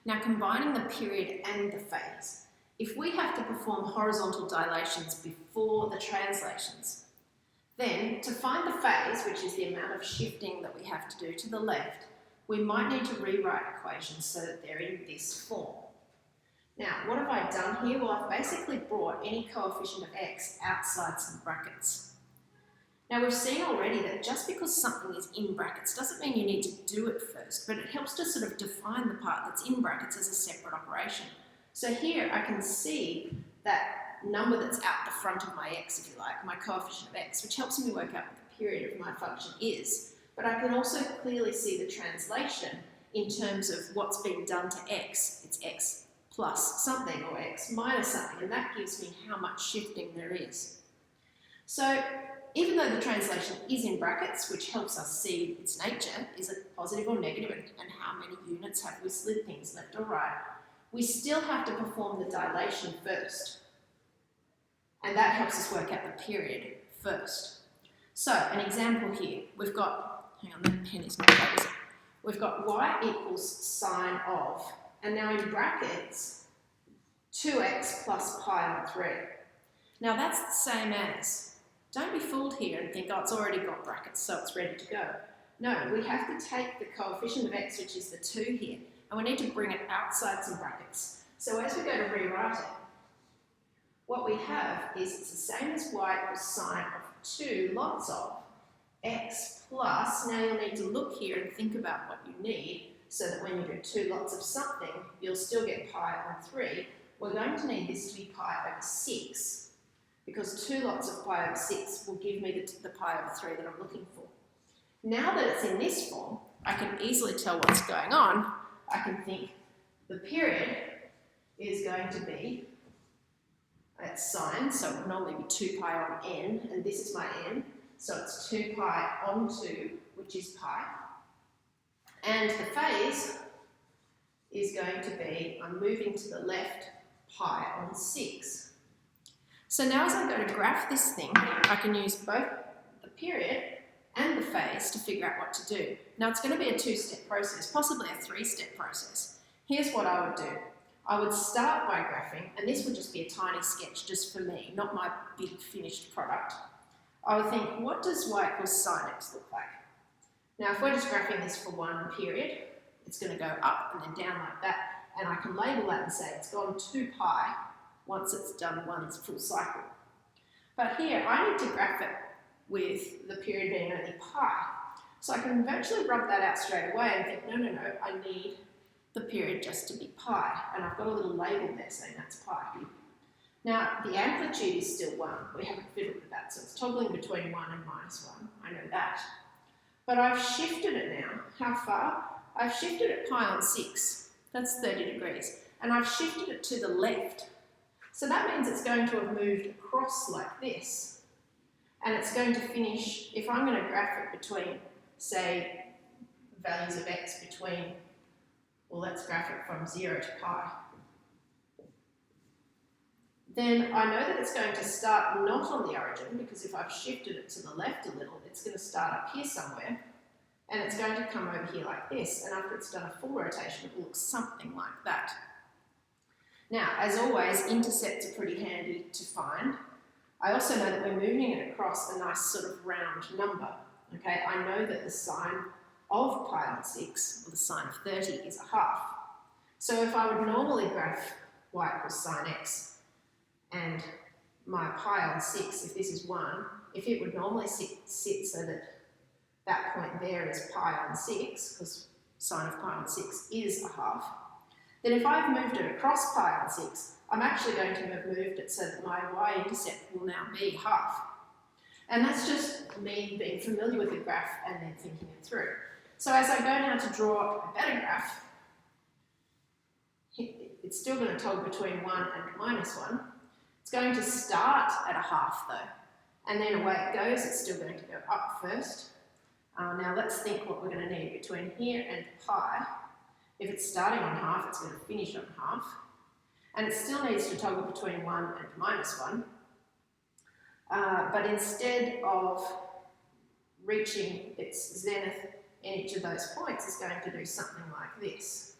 Now combining the period and the phase, if we have to perform horizontal dilations before the translations, then to find the phase, which is the amount of shifting that we have to do to the left, we might need to rewrite equations so that they're in this form. Now, what have I done here? Well, I've basically brought any coefficient of x outside some brackets. Now, we've seen already that just because something is in brackets doesn't mean you need to do it first, but it helps to sort of define the part that's in brackets as a separate operation. So here I can see that number that's out the front of my x, if you like, my coefficient of x, which helps me work out what the period of my function is. But I can also clearly see the translation in terms of what's being done to x. It's x plus something or x minus something, and that gives me how much shifting there is. So even though the translation is in brackets, which helps us see its nature, is it positive or negative, and how many units have we slid things left or right, we still have to perform the dilation first. And that helps us work out the period first. So an example here, we've got, hang on, that pen is not focusing. We've got y equals sine of, and now in brackets, 2x plus pi on 3. Now that's the same as, don't be fooled here and think, oh, it's already got brackets, so it's ready to go. No, we have to take the coefficient of x, which is the 2 here, and we need to bring it outside some brackets. So as we go to rewrite it, what we have is it's the same as y equals sine of 2 lots of x plus, now you'll need to look here and think about what you need so that when you do 2 lots of something, you'll still get pi on 3. We're going to need this to be pi over 6 because 2 lots of pi over 6 will give me the pi over 3 that I'm looking for. Now that it's in this form, I can easily tell what's going on. I can think the period is going to be, it's sine, so it would normally be 2 pi on n, and this is my n, so it's 2 pi on 2, which is pi. And the phase is going to be, I'm moving to the left, pi on 6. So now as I go to graph this thing, I can use both the period and the phase to figure out what to do. Now it's going to be a 2-step process, possibly a 3-step process. Here's what I would do. I would start by graphing, and this would just be a tiny sketch just for me, not my big finished product. I would think, what does y equals sine x look like? Now if we're just graphing this for one period, it's going to go up and then down like that, and I can label that and say it's gone 2 pi once it's done one full cycle. But here, I need to graph it with the period being only pi. So I can virtually rub that out straight away and think, no, I need the period just to be pi, and I've got a little label there saying that's pi. Now, the amplitude is still 1. We haven't fiddled with that, so it's toggling between 1 and minus 1. I know that. But I've shifted it now. How far? I've shifted it pi on 6. That's 30 degrees. And I've shifted it to the left. So that means it's going to have moved across like this. And it's going to finish, if I'm going to graph it between, say, values of x between, well, let's graph it from 0 to pi. Then I know that it's going to start not on the origin, because if I've shifted it to the left a little, it's going to start up here somewhere, and it's going to come over here like this, and after it's done a full rotation, it will look something like that. Now, as always, intercepts are pretty handy to find. I also know that we're moving it across a nice sort of round number. Okay, I know that the sine of pi on 6, or the sine of 30, is a half. So if I would normally graph y equals sine x, and my pi on 6, if this is 1, if it would normally sit so that that point there is pi on 6, because sine of pi on 6 is a half, then if I've moved it across pi on 6, I'm actually going to have moved it so that my y-intercept will now be half. And that's just me being familiar with the graph and then thinking it through. So as I go now to draw a better graph, it's still going to toggle between 1 and minus 1. It's going to start at a half though, and then away it goes. It's still going to go up first. Now let's think what we're going to need between here and pi. If it's starting on half, it's going to finish on half. And it still needs to toggle between 1 and minus 1. But instead of reaching its zenith in each of those points, it's going to do something like this.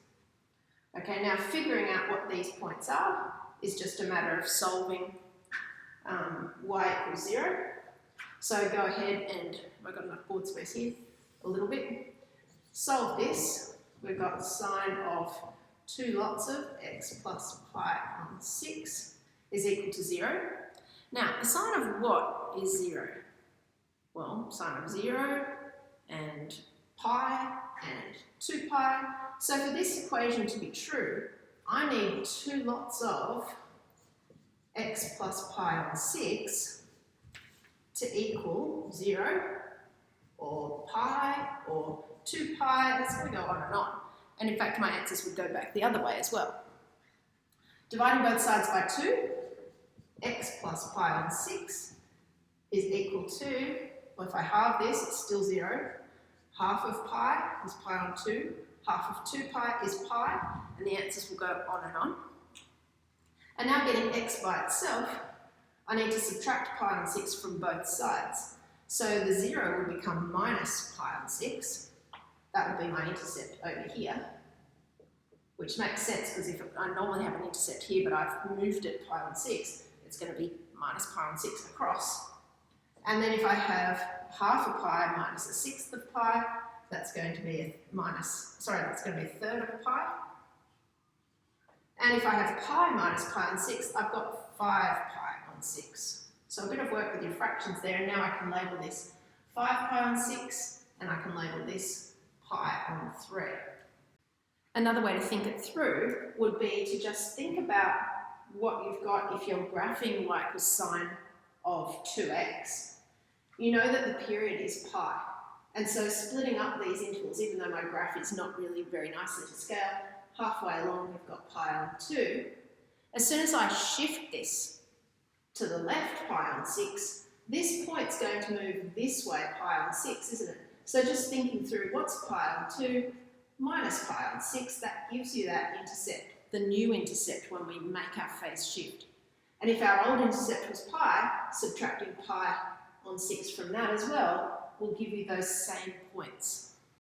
Okay, now figuring out what these points are is just a matter of solving y equals 0. So go ahead and, I've got enough board space here, a little bit. Solve this. We've got sine of 2 lots of x plus pi on 6 is equal to 0. Now, the sine of what is 0? Well, sine of 0 and pi and 2 pi. So for this equation to be true, I need 2 lots of x plus pi on 6 to equal 0 or pi or 2 pi. It's going to go on and on. And in fact, my answers would go back the other way as well. Dividing both sides by 2, x plus pi on 6 is equal to, well, if I halve this, it's still 0. Half of pi is pi on 2. Half of 2 pi is pi. And the answers will go on and on. And now getting x by itself, I need to subtract pi on 6 from both sides. So the 0 will become minus pi on 6. That would be my intercept over here, which makes sense because if I normally have an intercept here, but I've moved it pi on 6, it's going to be minus pi on 6 across. And then if I have half a pi minus a sixth of pi, that's going to be that's going to be a third of a pi. And if I have pi minus pi on 6, I've got 5 pi on 6. So a bit of work with your fractions there, and now I can label this 5 pi on 6, and I can label this pi on 3. Another way to think it through would be to just think about what you've got if you're graphing y equals sine of 2x. You know that the period is pi. And so splitting up these intervals, even though my graph is not really very nicely to scale, halfway along we've got pi on 2. As soon as I shift this to the left pi on 6, this point's going to move this way pi on 6, isn't it? So just thinking through what's pi on 2 minus pi on 6, that gives you that intercept, the new intercept when we make our phase shift. And if our old intercept was pi, subtracting pi on 6 from that as well will give you those same points.